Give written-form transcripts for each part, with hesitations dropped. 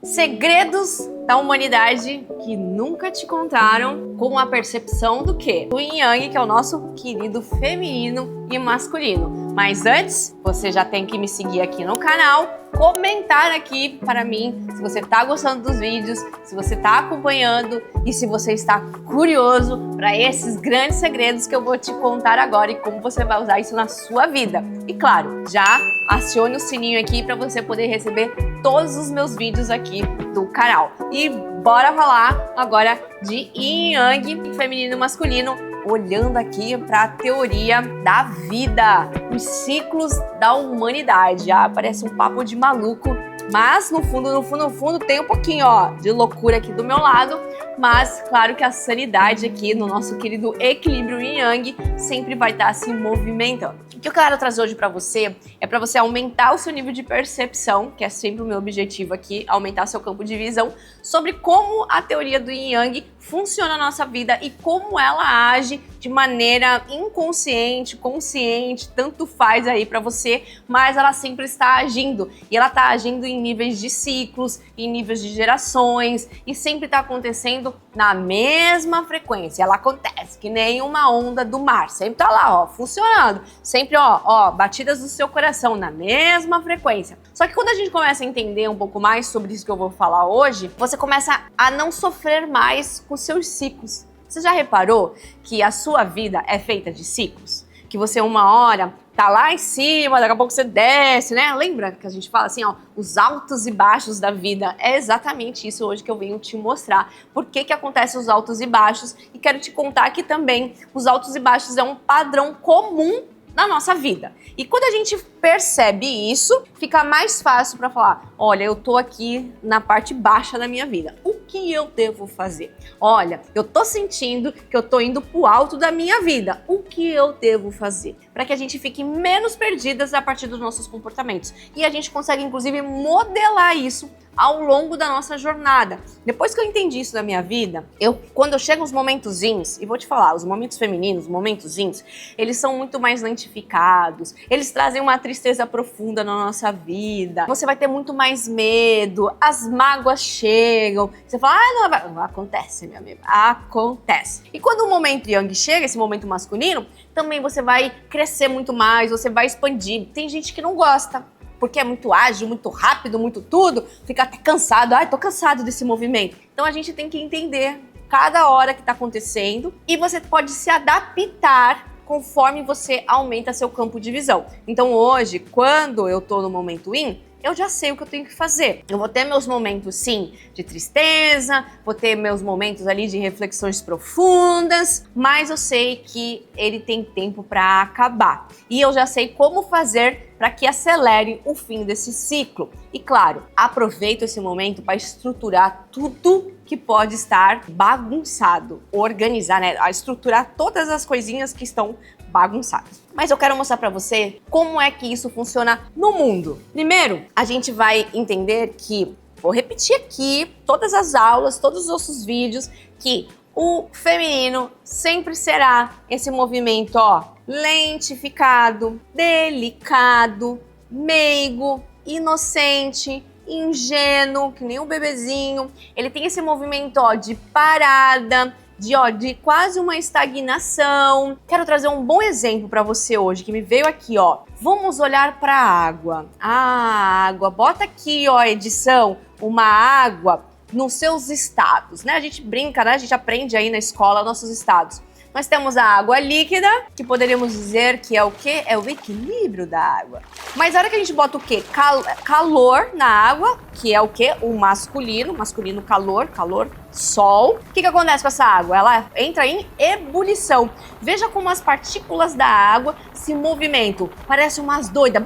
Segredos da humanidade que nunca te contaram, com a percepção do quê? Do Yin Yang, que é o nosso querido feminino e masculino. Mas antes, você já tem que me seguir aqui no canal, comentar aqui para mim se você está gostando dos vídeos, se você está acompanhando e se você está curioso para esses grandes segredos que eu vou te contar agora e como você vai usar isso na sua vida. E claro, já acione o sininho aqui para você poder receber todos os meus vídeos aqui do canal. E bora falar agora de Yin Yang, feminino e masculino, olhando aqui para a teoria da vida, os ciclos da humanidade. Parece um papo de maluco, mas no fundo tem um pouquinho de loucura aqui do meu lado, mas claro que a sanidade aqui no nosso querido equilíbrio Yin Yang sempre vai estar se movimentando. O que eu quero trazer hoje para você é para você aumentar o seu nível de percepção, que é sempre o meu objetivo aqui, aumentar seu campo de visão, sobre como a teoria do Yin Yang funciona na nossa vida e como ela age de maneira inconsciente, consciente, tanto faz aí para você, mas ela sempre está agindo. E ela está agindo em níveis de ciclos, em níveis de gerações, e sempre está acontecendo na mesma frequência. Ela acontece que nem uma onda do mar, sempre tá lá, funcionando. Sempre, batidas do seu coração na mesma frequência. Só que quando a gente começa a entender um pouco mais sobre isso que eu vou falar hoje, você começa a não sofrer mais com seus ciclos. Você já reparou que a sua vida é feita de ciclos? Que você uma hora tá lá em cima, daqui a pouco você desce, né? Lembra que a gente fala assim, os altos e baixos da vida? É exatamente isso hoje que eu venho te mostrar. Por que acontecem os altos e baixos? E quero te contar que também os altos e baixos é um padrão comum na nossa vida. E quando a gente percebe isso, fica mais fácil para falar, olha, eu tô aqui na parte baixa da minha vida. O que eu devo fazer? Olha, eu tô sentindo que eu tô indo pro alto da minha vida. O que eu devo fazer? Para que a gente fique menos perdidas a partir dos nossos comportamentos. E a gente consegue, inclusive, modelar isso ao longo da nossa jornada. Depois que eu entendi isso na minha vida, quando eu chego nos momentozinhos, e vou te falar, os momentos femininos, os momentozinhos, eles são muito mais lentificados, eles trazem uma tristeza profunda na nossa vida, você vai ter muito mais medo, as mágoas chegam, você fala, não, acontece, minha amiga, acontece. E quando o momento Yang chega, esse momento masculino, também você vai crescer muito mais, você vai expandir. Tem gente que não gosta, porque é muito ágil, muito rápido, muito tudo, fica até cansado. Tô cansado desse movimento. Então a gente tem que entender cada hora que tá acontecendo e você pode se adaptar conforme você aumenta seu campo de visão. Então hoje, quando eu tô no momento Yin, eu já sei o que eu tenho que fazer. Eu vou ter meus momentos, sim, de tristeza, vou ter meus momentos ali de reflexões profundas, mas eu sei que ele tem tempo para acabar. E eu já sei como fazer para que acelere o fim desse ciclo. E claro, aproveito esse momento para estruturar tudo que pode estar bagunçado, organizar, né? A estruturar todas as coisinhas que estão bagunçadas. Mas eu quero mostrar para você como é que isso funciona no mundo. Primeiro, a gente vai entender que, vou repetir aqui todas as aulas, todos os nossos vídeos, que o feminino sempre será esse movimento, lentificado, delicado, meigo, inocente, ingênuo, que nem um bebezinho. Ele tem esse movimento, de parada, de quase uma estagnação. Quero trazer um bom exemplo para você hoje, que me veio aqui, Vamos olhar para a água. A água, bota aqui, edição, uma água nos seus estados, né? A gente brinca, né? A gente aprende aí na escola nossos estados. Nós temos a água líquida, que poderíamos dizer que é o quê? É o equilíbrio da água. Mas a hora que a gente bota o quê? Calor na água, que é o quê? O masculino calor, sol. O que acontece com essa água? Ela entra em ebulição. Veja como as partículas da água se movimentam. Parece umas doidas.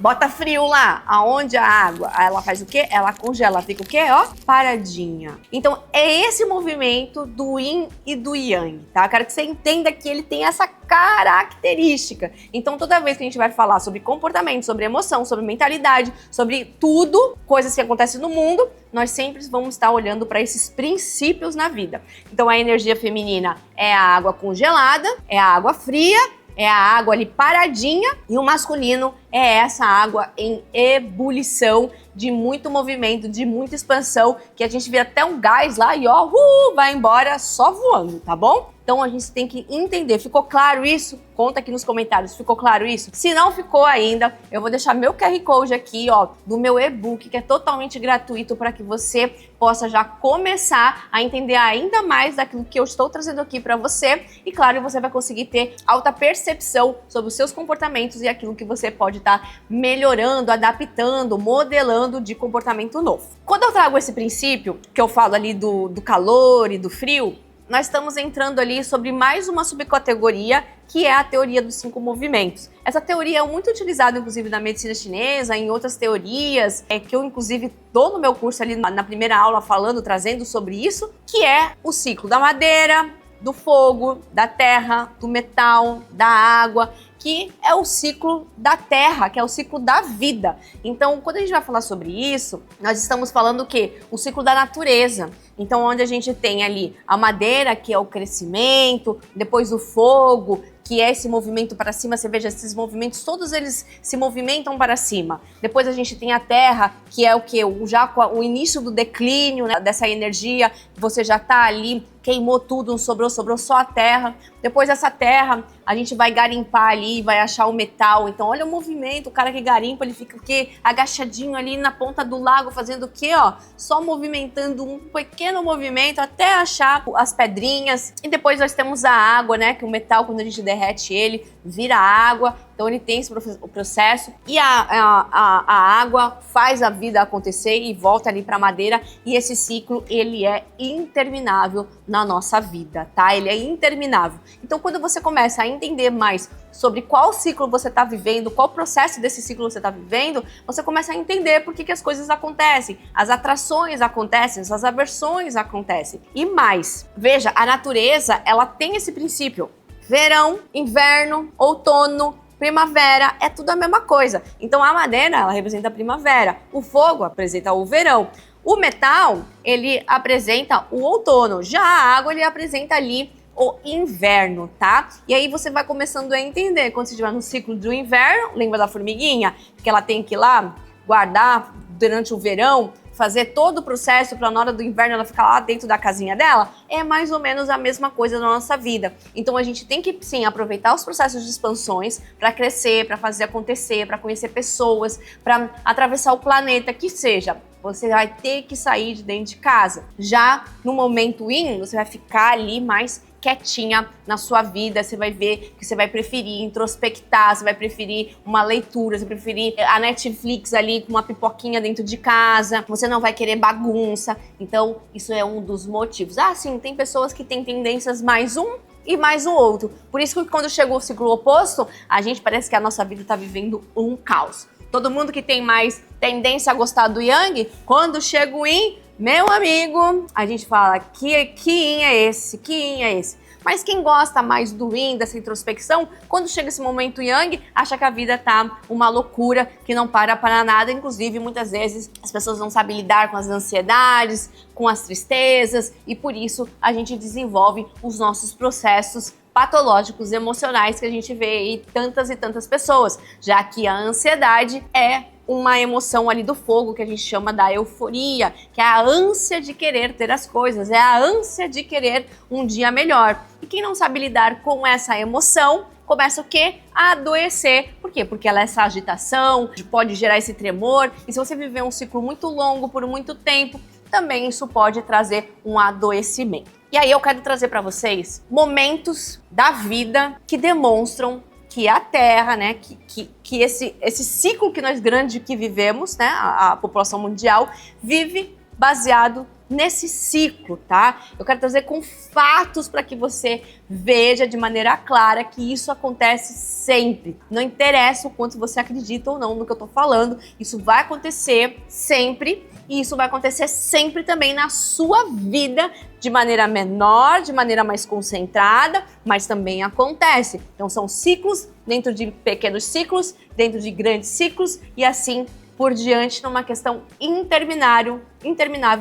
Bota frio lá. Aonde a água? Ela faz o quê? Ela congela. Fica o quê? Paradinha. Então, é esse movimento do Yin e do Yang, tá? Quero que você entenda que ele tem essa característica. Então, toda vez que a gente vai falar sobre comportamento, sobre emoção, sobre mentalidade, sobre tudo, coisas que acontecem no mundo, nós sempre vamos estar olhando para esses princípios na vida. Então, a energia feminina é a água congelada, é a água fria, é a água ali paradinha e o masculino é essa água em ebulição, de muito movimento, de muita expansão, que a gente vê até um gás lá e ó, vai embora só voando, tá bom? Então a gente tem que entender, ficou claro isso? Conta aqui nos comentários, ficou claro isso? Se não ficou ainda, eu vou deixar meu QR Code aqui, ó, do meu e-book, que é totalmente gratuito para que você possa já começar a entender ainda mais daquilo que eu estou trazendo aqui para você. E claro, você vai conseguir ter alta percepção sobre os seus comportamentos e aquilo que você pode estar melhorando, adaptando, modelando de comportamento novo. Quando eu trago esse princípio, que eu falo ali do calor e do frio, nós estamos entrando ali sobre mais uma subcategoria, que é a teoria dos 5 movimentos. Essa teoria é muito utilizada, inclusive, na medicina chinesa, em outras teorias, que eu, inclusive, dou no meu curso ali na primeira aula falando, trazendo sobre isso, que é o ciclo da madeira, do fogo, da terra, do metal, da água, que é o ciclo da terra, que é o ciclo da vida. Então, quando a gente vai falar sobre isso, nós estamos falando o quê? O ciclo da natureza. Então, onde a gente tem ali a madeira, que é o crescimento, depois o fogo, que é esse movimento para cima. Você veja, esses movimentos, todos eles se movimentam para cima. Depois a gente tem a terra, que é o quê? Já o início do declínio, né, dessa energia, você já está ali, queimou tudo, não sobrou só a terra. Depois dessa terra, a gente vai garimpar ali, vai achar o metal. Então, olha o movimento, o cara que garimpa, ele fica o quê? Agachadinho ali na ponta do lago, fazendo o quê, ó? Só movimentando um pequeno movimento até achar as pedrinhas. E depois nós temos a água, né? Que o metal, quando a gente derrete ele, vira água. Então ele tem esse processo e a água faz a vida acontecer e volta ali para a madeira, e esse ciclo ele é interminável na nossa vida, tá? Ele é interminável. Então quando você começa a entender mais sobre qual ciclo você está vivendo, qual processo desse ciclo você está vivendo, você começa a entender por que as coisas acontecem, as atrações acontecem, as aversões acontecem. E mais, veja, a natureza ela tem esse princípio: verão, inverno, outono, primavera, é tudo a mesma coisa. Então a madeira, ela representa a primavera, o fogo apresenta o verão, o metal, ele apresenta o outono, já a água, ele apresenta ali o inverno, tá? E aí você vai começando a entender, quando você estiver no ciclo do inverno, lembra da formiguinha? Que ela tem que ir lá guardar durante o verão, fazer todo o processo para na hora do inverno ela ficar lá dentro da casinha dela, é mais ou menos a mesma coisa na nossa vida. Então a gente tem que sim aproveitar os processos de expansões para crescer, para fazer acontecer, para conhecer pessoas, para atravessar o planeta, que seja. Você vai ter que sair de dentro de casa. Já no momento in, você vai ficar ali mais quietinha na sua vida, você vai ver que você vai preferir introspectar, você vai preferir uma leitura, você vai preferir a Netflix ali com uma pipoquinha dentro de casa, você não vai querer bagunça. Então isso é um dos motivos. Ah, sim, tem pessoas que têm tendências mais um e mais o outro. Por isso que quando chegou o ciclo oposto, a gente parece que a nossa vida está vivendo um caos. Todo mundo que tem mais tendência a gostar do Yang, quando chega o Yin, meu amigo, a gente fala, que Yin é esse? Que Yin é esse? Mas quem gosta mais do Yin, dessa introspecção, quando chega esse momento Yang, acha que a vida tá uma loucura, que não para nada. Inclusive, muitas vezes, as pessoas não sabem lidar com as ansiedades, com as tristezas, e por isso a gente desenvolve os nossos processos patológicos emocionais que a gente vê aí tantas e tantas pessoas, já que a ansiedade é uma emoção ali do fogo que a gente chama da euforia, que é a ânsia de querer ter as coisas, é a ânsia de querer um dia melhor. E quem não sabe lidar com essa emoção, começa o quê? A adoecer. Por quê? Porque ela é essa agitação, pode gerar esse tremor, e se você viver um ciclo muito longo, por muito tempo, também isso pode trazer um adoecimento. E aí eu quero trazer para vocês momentos da vida que demonstram que a Terra, né, que esse ciclo que nós grande que vivemos, né, a população mundial vive baseado nesse ciclo, tá? Eu quero trazer com fatos para que você veja de maneira clara que isso acontece sempre. Não interessa o quanto você acredita ou não no que eu tô falando, isso vai acontecer sempre, e isso vai acontecer sempre também na sua vida, de maneira menor, de maneira mais concentrada, mas também acontece. Então são ciclos dentro de pequenos ciclos, dentro de grandes ciclos, e assim por diante numa questão interminável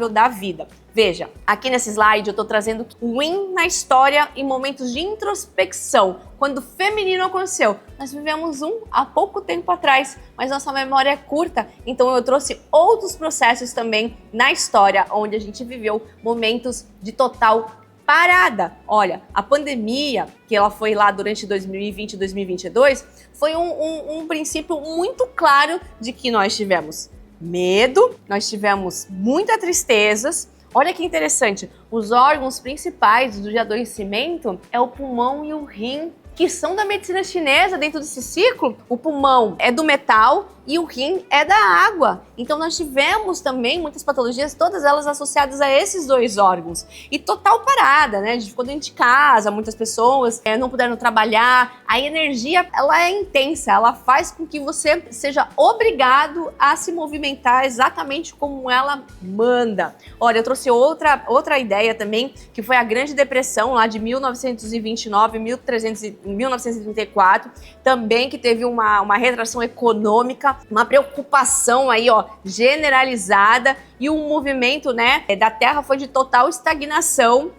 da vida. Veja, aqui nesse slide eu tô trazendo o Yin na história em momentos de introspecção, quando o feminino aconteceu. Nós vivemos há pouco tempo atrás, mas nossa memória é curta, então eu trouxe outros processos também na história, onde a gente viveu momentos de total parada. Olha, a pandemia, que ela foi lá durante 2020 e 2022, foi um princípio muito claro de que nós tivemos medo, nós tivemos muita tristezas. Olha que interessante, os órgãos principais do adoecimento é o pulmão e o rim, que são da medicina chinesa dentro desse ciclo. O pulmão é do metal e o rim é da água. Então nós tivemos também muitas patologias, todas elas associadas a esses dois órgãos. E total parada, né? A gente ficou dentro de casa, muitas pessoas não puderam trabalhar. A energia, ela é intensa, ela faz com que você seja obrigado a se movimentar exatamente como ela manda. Olha, eu trouxe outra ideia também, que foi a Grande Depressão lá de 1929, 1934, também que teve uma retração econômica, uma preocupação aí, ó, generalizada, e o movimento, né, da Terra foi de total estagnação.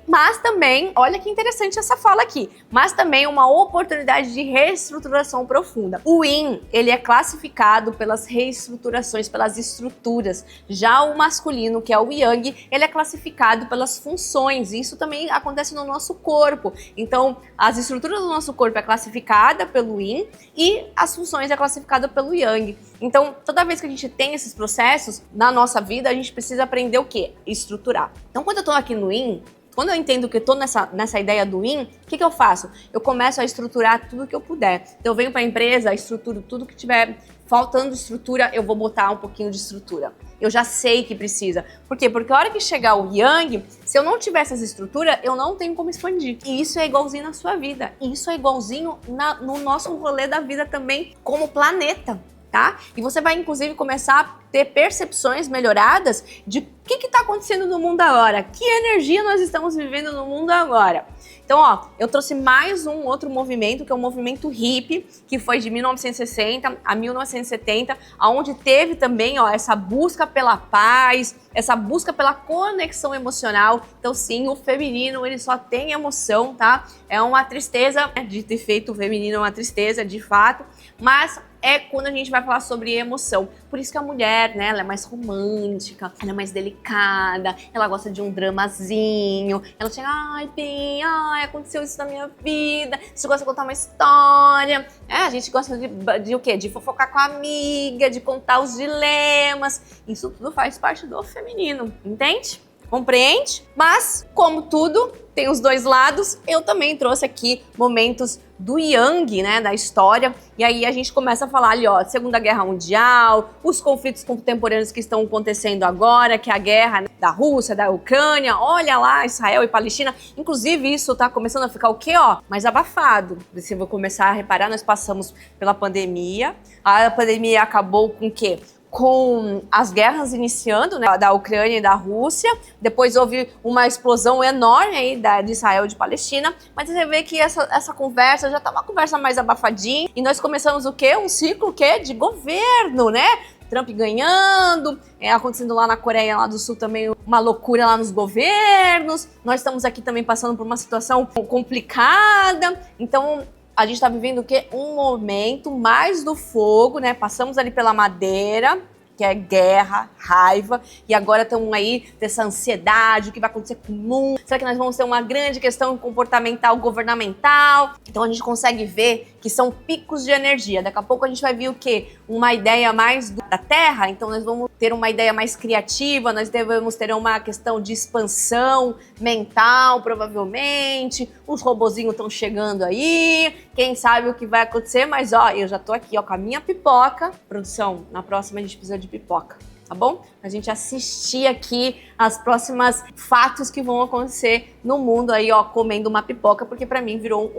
Mas também, olha que interessante essa fala aqui, mas também uma oportunidade de reestruturação profunda. O Yin, ele é classificado pelas reestruturações, pelas estruturas. Já o masculino, que é o Yang, ele é classificado pelas funções. Isso também acontece no nosso corpo. Então, as estruturas do nosso corpo é classificada pelo Yin e as funções é classificada pelo Yang. Então, toda vez que a gente tem esses processos na nossa vida, a gente precisa aprender o quê? Estruturar. Então, quando eu tô aqui no Yin, quando eu entendo que eu tô nessa ideia do Yin, o que eu faço? Eu começo a estruturar tudo que eu puder. Então eu venho para a empresa, estruturo tudo que tiver faltando estrutura, eu vou botar um pouquinho de estrutura. Eu já sei que precisa. Por quê? Porque a hora que chegar o Yang, se eu não tiver essas estruturas, eu não tenho como expandir. E isso é igualzinho na sua vida. E isso é igualzinho no nosso rolê da vida também, como planeta. Tá? E você vai, inclusive, começar a ter percepções melhoradas de o que está acontecendo no mundo agora, que energia nós estamos vivendo no mundo agora. Então, ó, eu trouxe mais um outro movimento, que é o movimento hippie, que foi de 1960 a 1970, onde teve também, ó, essa busca pela paz, essa busca pela conexão emocional. Então, sim, o feminino, ele só tem emoção, tá? É uma tristeza, de ter feito o feminino é uma tristeza, de fato, mas é quando a gente vai falar sobre emoção. Por isso que a mulher, né, ela é mais romântica, ela é mais delicada, ela gosta de um dramazinho, ela chega, ai, bem, ai, aconteceu isso na minha vida, você gosta de contar uma história, a gente gosta de o quê? De fofocar com a amiga, de contar os dilemas, isso tudo faz parte do feminino, entende? Compreende? Mas, como tudo, tem os dois lados, eu também trouxe aqui momentos do Yang, né, da história, e aí a gente começa a falar ali, ó, Segunda Guerra Mundial, os conflitos contemporâneos que estão acontecendo agora, que é a guerra, né, da Rússia, da Ucrânia, olha lá, Israel e Palestina, inclusive isso tá começando a ficar o quê, ó, mais abafado. Se eu vou começar a reparar, nós passamos pela pandemia, a pandemia acabou com o quê? Com as guerras iniciando, né, da Ucrânia e da Rússia, depois houve uma explosão enorme aí de Israel e de Palestina, mas você vê que essa conversa já tá uma conversa mais abafadinha, e nós começamos o quê? Um ciclo o quê? De governo, né? Trump ganhando, acontecendo lá na Coreia lá do Sul também uma loucura lá nos governos, nós estamos aqui também passando por uma situação complicada, então a gente tá vivendo o quê? Um momento mais do fogo, né? Passamos ali pela madeira, que é guerra, raiva, e agora estamos aí dessa ansiedade, o que vai acontecer com o mundo, será que nós vamos ter uma grande questão comportamental, governamental? Então a gente consegue ver que são picos de energia, daqui a pouco a gente vai ver o quê? Uma ideia mais da Terra, então nós vamos ter uma ideia mais criativa, nós devemos ter uma questão de expansão mental, provavelmente, os robozinhos estão chegando aí, quem sabe o que vai acontecer, mas ó, eu já tô aqui ó, com a minha pipoca, produção, na próxima a gente precisa de pipoca, tá bom? A gente assistir aqui as próximas fatos que vão acontecer no mundo aí, ó, comendo uma pipoca, porque pra mim virou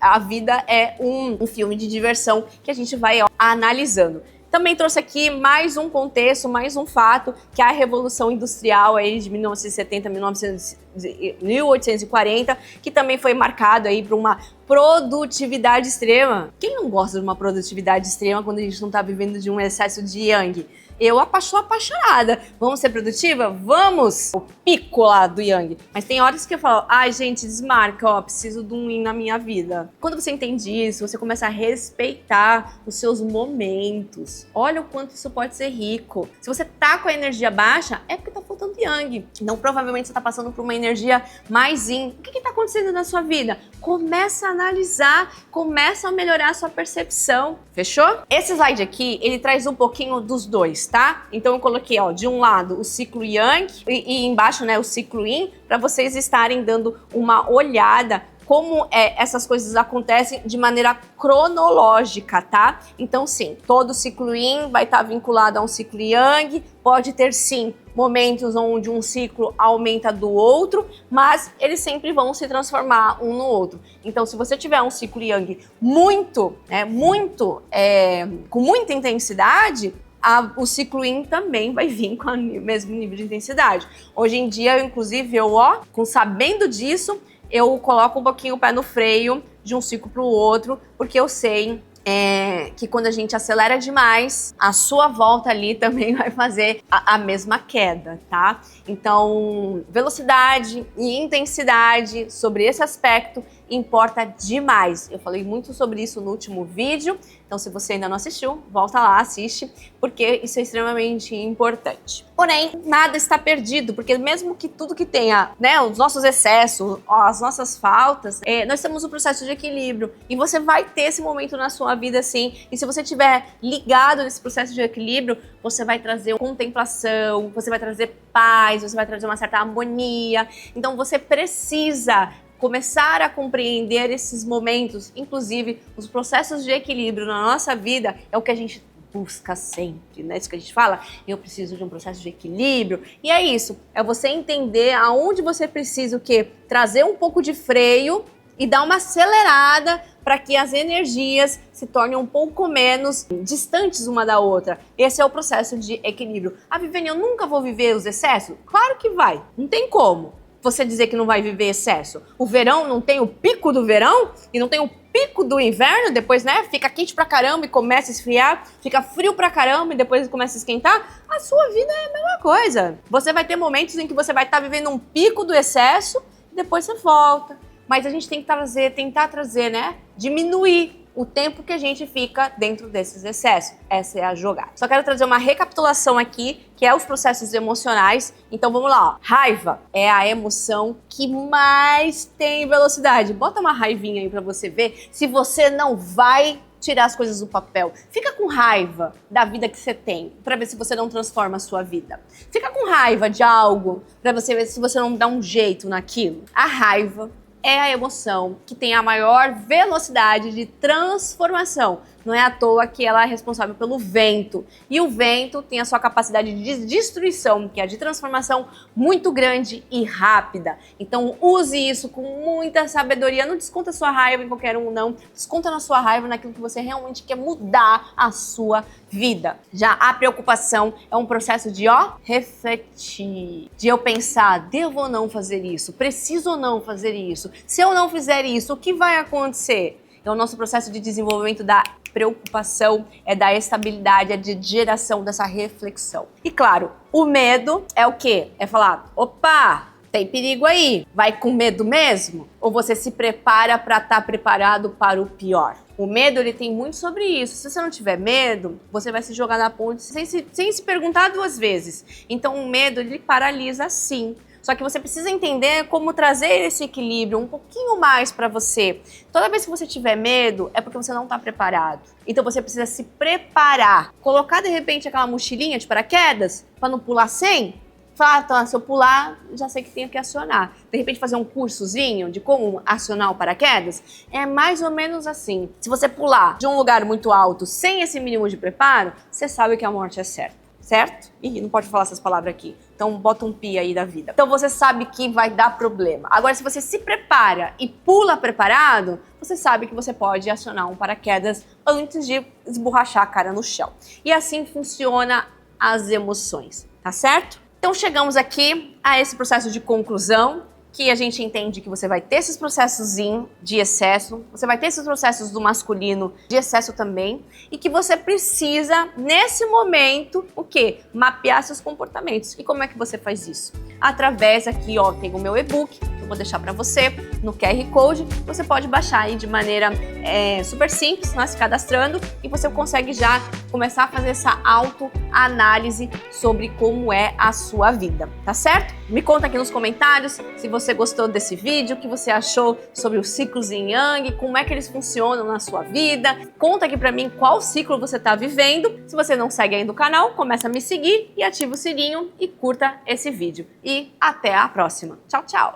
a vida é um filme de diversão que a gente vai, ó, analisando. Então, Também trouxe aqui mais um contexto, mais um fato, que é a Revolução Industrial aí de 1970, 1840, que também foi marcado aí por uma produtividade extrema. Quem não gosta de uma produtividade extrema quando a gente não tá vivendo de um excesso de yang? Eu sou apaixonada. Vamos ser produtiva? Vamos! O pico lá do yang. Mas tem horas que eu falo, ai gente, desmarca, ó, preciso de um yin na minha vida. Quando você entende isso, você começa a respeitar os seus momentos. Olha o quanto isso pode ser rico. Se você tá com a energia baixa, é porque tá faltando yang. Então, provavelmente você tá passando por uma energia mais yin. O que tá acontecendo na sua vida? Começa a analisar, começa a melhorar a sua percepção. Fechou? Esse slide aqui, ele traz um pouquinho dos dois, tá? Então eu coloquei, ó, de um lado o ciclo yang e embaixo, né, o ciclo yin, para vocês estarem dando uma olhada como essas coisas acontecem de maneira cronológica, tá? Então, sim, todo ciclo yin vai estar vinculado a um ciclo yang, pode ter, sim, momentos onde um ciclo aumenta do outro, mas eles sempre vão se transformar um no outro. Então, se você tiver um ciclo yang com muita intensidade, o ciclo yin também vai vir com o mesmo nível de intensidade. Hoje em dia, inclusive, sabendo disso, eu coloco um pouquinho o pé no freio de um ciclo para o outro, porque eu sei que quando a gente acelera demais, a sua volta ali também vai fazer a mesma queda, tá? Então, velocidade e intensidade sobre esse aspecto importa demais. Eu falei muito sobre isso no último vídeo, então se você ainda não assistiu, volta lá, assiste, porque isso é extremamente importante. Porém, nada está perdido, porque mesmo que tudo que tenha, né, os nossos excessos, as nossas faltas, nós temos um processo de equilíbrio, e você vai ter esse momento na sua vida sim, e se você estiver ligado nesse processo de equilíbrio, você vai trazer contemplação, você vai trazer paz, você vai trazer uma certa harmonia. Então você precisa começar a compreender esses momentos, inclusive os processos de equilíbrio na nossa vida é o que a gente busca sempre, né? Isso que a gente fala, eu preciso de um processo de equilíbrio. E é isso, é você entender aonde você precisa o quê? Trazer um pouco de freio e dar uma acelerada para que as energias se tornem um pouco menos distantes uma da outra. Esse é o processo de equilíbrio. Viviane, eu nunca vou viver os excessos? Claro que vai, não tem como você dizer que não vai viver excesso. O verão não tem o pico do verão e não tem o pico do inverno, depois, né, fica quente pra caramba e começa a esfriar, fica frio pra caramba e depois começa a esquentar. A sua vida é a mesma coisa. Você vai ter momentos em que você vai estar vivendo um pico do excesso e depois você volta. Mas a gente tem que tentar trazer, né, diminuir o tempo que a gente fica dentro desses excessos. Essa é a jogada. Só quero trazer uma recapitulação aqui, que é os processos emocionais. Então vamos lá, ó. Raiva é a emoção que mais tem velocidade. Bota uma raivinha aí pra você ver se você não vai tirar as coisas do papel. Fica com raiva da vida que você tem, pra ver se você não transforma a sua vida. Fica com raiva de algo, pra você ver se você não dá um jeito naquilo. A raiva é a emoção que tem a maior velocidade de transformação. Não é à toa que ela é responsável pelo vento. E o vento tem a sua capacidade de destruição, que é a de transformação, muito grande e rápida. Então use isso com muita sabedoria. Não desconta sua raiva em qualquer um, não. Desconta na sua raiva naquilo que você realmente quer mudar a sua vida. Já a preocupação é um processo de, refletir. De eu pensar, devo ou não fazer isso? Preciso ou não fazer isso? Se eu não fizer isso, o que vai acontecer? Então, o nosso processo de desenvolvimento da preocupação é da estabilidade, é de geração dessa reflexão. E claro, o medo é o quê? É falar, opa, tem perigo aí. Vai com medo mesmo? Ou você se prepara para estar preparado para o pior? O medo, ele tem muito sobre isso. Se você não tiver medo, você vai se jogar na ponte sem se perguntar duas vezes. Então, o medo, ele paralisa sim. Só que você precisa entender como trazer esse equilíbrio um pouquinho mais para você. Toda vez que você tiver medo, é porque você não está preparado. Então você precisa se preparar. Colocar, de repente, aquela mochilinha de paraquedas para não pular sem. Falar, então, se eu pular, já sei que tenho que acionar. De repente, fazer um cursozinho de como acionar o paraquedas. É mais ou menos assim. Se você pular de um lugar muito alto sem esse mínimo de preparo, você sabe que a morte é certa. certo? Ih, não pode falar essas palavras aqui. Então bota um pi aí da vida. Então você sabe que vai dar problema. Agora, se você se prepara e pula preparado, você sabe que você pode acionar um paraquedas antes de esborrachar a cara no chão. E assim funciona as emoções, tá certo? Então chegamos aqui a esse processo de conclusão, que a gente entende que você vai ter esses processos de excesso, você vai ter esses processos do masculino de excesso também, e que você precisa, nesse momento, o quê? Mapear seus comportamentos. E como é que você faz isso? Através aqui, ó, tem o meu e-book, que eu vou deixar para você no QR Code, você pode baixar aí de maneira super simples, né, se cadastrando, e você consegue já começar a fazer essa autoanálise sobre como é a sua vida, tá certo? Me conta aqui nos comentários se você gostou desse vídeo, o que você achou sobre os ciclos Yin Yang, como é que eles funcionam na sua vida. Conta aqui pra mim qual ciclo você tá vivendo. Se você não segue ainda o canal, começa a me seguir e ativa o sininho e curta esse vídeo. E até a próxima. Tchau, tchau!